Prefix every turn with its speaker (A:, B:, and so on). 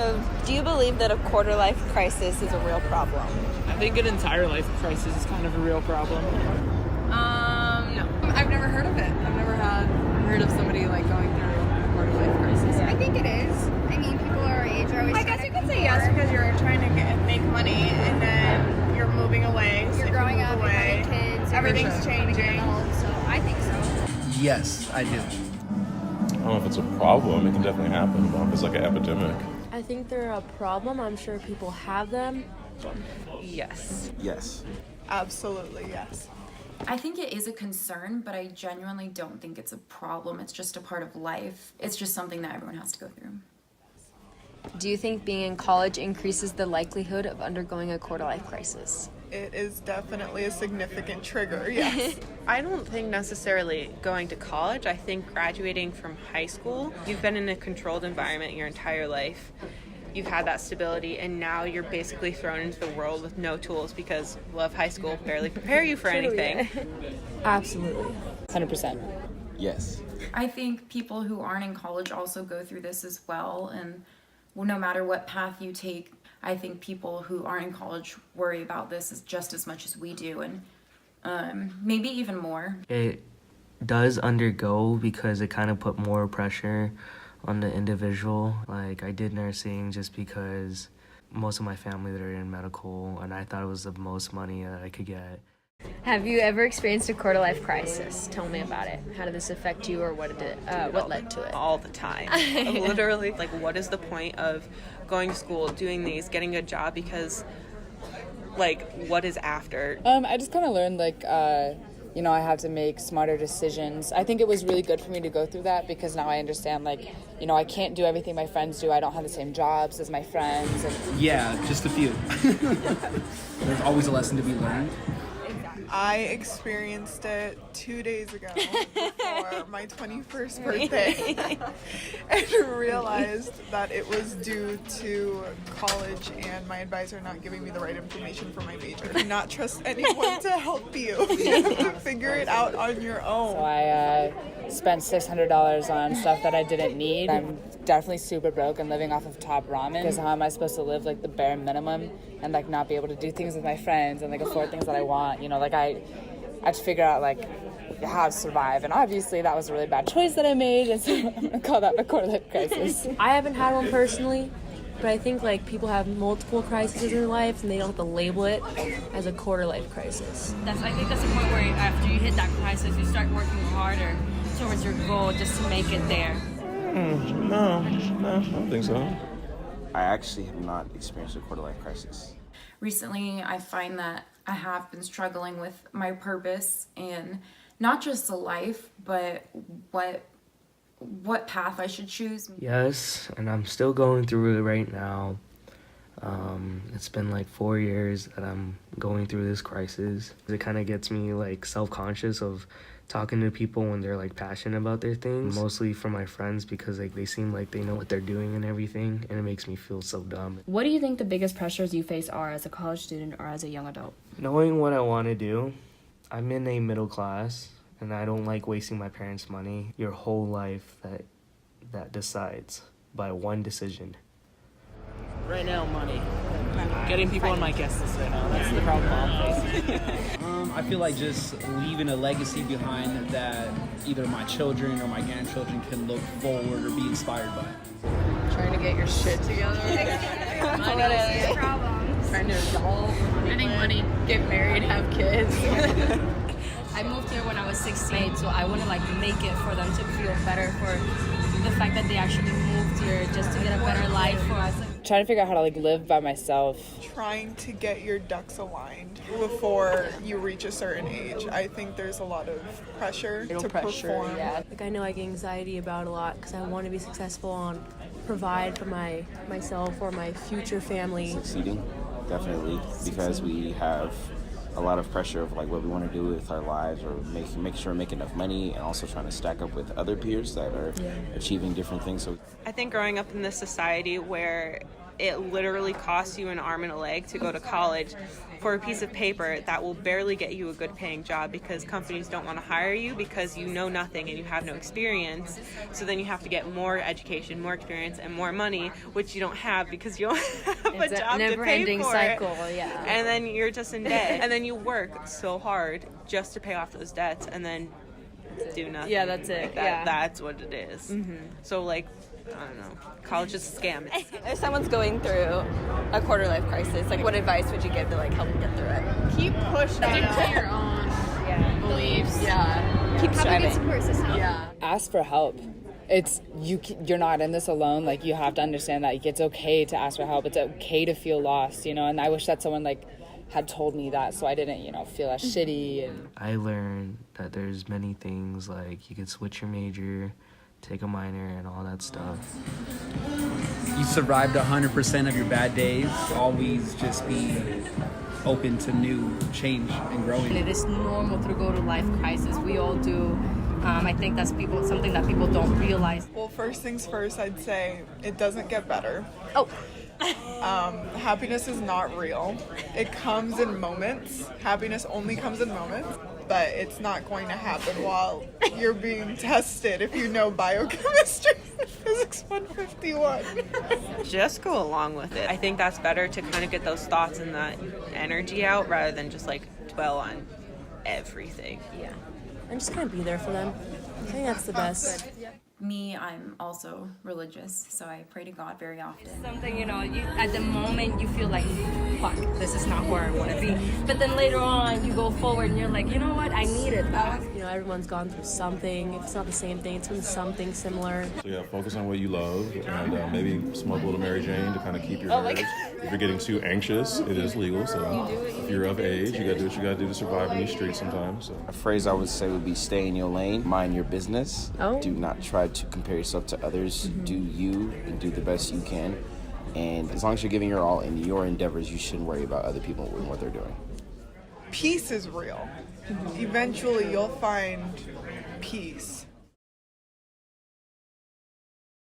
A: So, do you believe that a quarter-life crisis is a real problem?
B: I think an entire life crisis is kind of a real problem.
C: No. I've never heard of it. I've never heard of somebody like going through a quarter-life crisis.
D: I think it is. I mean, people our age are always.
E: I guess you could say yes because you're trying to make money and then you're moving away. So
D: You're growing up, you're
E: away.
D: having kids,
E: Everything's changing.
D: So I think so.
F: Yes, I do.
G: I don't know if it's a problem. It can definitely happen. I don't know if it's like an epidemic.
H: I think they're a problem. I'm sure people have them.
B: Yes.
G: Yes.
C: Absolutely, yes.
I: I think it is a concern, but I genuinely don't think it's a problem. It's just a part of life. It's just something that everyone has to go through.
H: Do you think being in college increases the likelihood of undergoing a quarter-life crisis?
C: It is definitely a significant trigger, yes.
J: I don't think necessarily going to college. I think graduating from high school, you've been in a controlled environment your entire life. You've had that stability, and now you're basically thrown into the world with no tools because love high school barely prepare you for anything.
H: Absolutely.
F: 100%.
G: Yes.
I: I think people who aren't in college also go through this as well, and no matter what path you take, I think people who aren't in college worry about this just as much as we do, and maybe even more.
K: It does undergo because it kind of put more pressure on the individual. Like, I did nursing just because most of my family that are in medical, and I thought it was the most money that I could get.
H: Have you ever experienced a quarter-life crisis? Tell me about it. How did this affect you, or what led to it?
J: All the time. Literally, like, what is the point of going to school, doing these, getting a job, because, like, what is after?
C: I just kind of learned, like, I have to make smarter decisions. I think it was really good for me to go through that because now I understand, like, I can't do everything my friends do. I don't have the same jobs as my friends.
F: Yeah, just a few. There's always a lesson to be learned.
C: I experienced it 2 days ago for my 21st birthday and realized that it was due to college and my advisor not giving me the right information for my major. Do not trust anyone to help you. You have to figure it out on your own. So I spent $600 on stuff that I didn't need. I'm definitely super broke and living off of top ramen because how am I supposed to live like the bare minimum and like not be able to do things with my friends and like afford things that I want, like I had to figure out like how to survive, and obviously that was a really bad choice that I made, and so I'm gonna call that the quarter-life crisis.
H: I haven't had one personally, but I think like people have multiple crises in their life and they don't have to label it as a quarter-life crisis.
E: I think that's the point where after you hit that crisis, you start working harder towards your goal just to make it there.
G: No, I don't think so.
L: I actually have not experienced a quarter-life crisis.
I: Recently, I find that I have been struggling with my purpose and not just the life, but what path I should choose.
K: Yes, and I'm still going through it right now. It's been like 4 years that I'm going through this crisis. It kind of gets me like self-conscious of talking to people when they're like passionate about their things, mostly from my friends because like they seem like they know what they're doing and everything, and it makes me feel so dumb.
M: What do you think the biggest pressures you face are as a college student or as a young adult?
K: Knowing what I want to do. I'm in a middle class and I don't like wasting my parents' money. Your whole life that decides by one decision.
B: Right now, money. Getting people on my guest list right now. That's the problem I'm facing.
F: I feel like just leaving a legacy behind that either my children or my grandchildren can look forward or be inspired by.
C: Trying to get your shit together.
D: Money problems.
C: Trying to adult.
E: Getting money.
C: Get married, have kids.
E: I moved here when I was 16, so I want to like make it for them to feel better for the fact that they actually moved here just to get a better life for us.
C: Trying to figure out how to like live by myself. Trying to get your ducks aligned before you reach a certain age. I think there's a lot of pressure to perform.
H: Yeah. Like I know I get anxiety about a lot because I want to be successful and provide for myself or my future family.
L: Succeeding, definitely, because we have a lot of pressure of like what we want to do with our lives, or make sure we make enough money, and also trying to stack up with other peers that are achieving different things. So
J: I think growing up in this society where it literally costs you an arm and a leg to go to college for a piece of paper that will barely get you a good paying job because companies don't want to hire you because you know nothing and you have no experience. So then you have to get more education, more experience, and more money, which you don't have because you don't have a job to pay for
M: cycle,
J: it.
M: yeah.
J: And then you're just in debt. And then you work so hard just to pay off those debts and then do nothing.
M: Yeah, that's it.
J: Like that,
M: Yeah.
J: That's what it is.
M: Mm-hmm.
J: So like, I don't know. College is a scam.
A: If someone's going through a quarter life crisis, like what advice would you give to like help them get through it?
C: Keep pushing.
N: Stick to your own beliefs.
A: Yeah. Keep striving.
D: Support system.
N: Yeah. Ask for help. It's you're not in this alone. Like you have to understand that it's okay to ask for help. It's okay to feel lost, you know. And I wish that someone like had told me that so I didn't, feel as shitty. And
K: I learned that there's many things like you could switch your major, take a minor, and all that stuff.
F: You survived 100% of your bad days. Always just be open to new change and growing.
E: And it is normal to go to life crisis. We all do. I think that's something that people don't realize.
C: Well, first things first, I'd say it doesn't get better.
A: Oh.
C: Happiness is not real. It comes in moments. Happiness only comes in moments, but it's not going to happen while you're being tested if you know biochemistry and physics 151.
J: Just go along with it. I think that's better to kind of get those thoughts and that energy out rather than just like dwell on everything.
H: Yeah. And just kind of be there for them. I think that's the best.
I: Me, I'm also religious, so I pray to God very often.
E: Something, you at the moment you feel like, fuck, this is not where I want to be. But then later on, you go forward and you're like, you know what, I needed that.
H: Everyone's gone through something. If it's not the same thing, it's been something similar.
G: So yeah, focus on what you love and maybe smoke a little Mary Jane to kind of keep your nerves. If you're getting too anxious, it is legal. So if you're of age, you gotta do what you gotta do to survive in these streets sometimes. So.
L: A phrase I would say would be stay in your lane, mind your business.
H: Oh.
L: Do not try to compare yourself to others. Do you and do the best you can. And as long as you're giving your all in your endeavors, you shouldn't worry about other people and what they're doing.
C: Peace is real. Eventually, you'll find peace.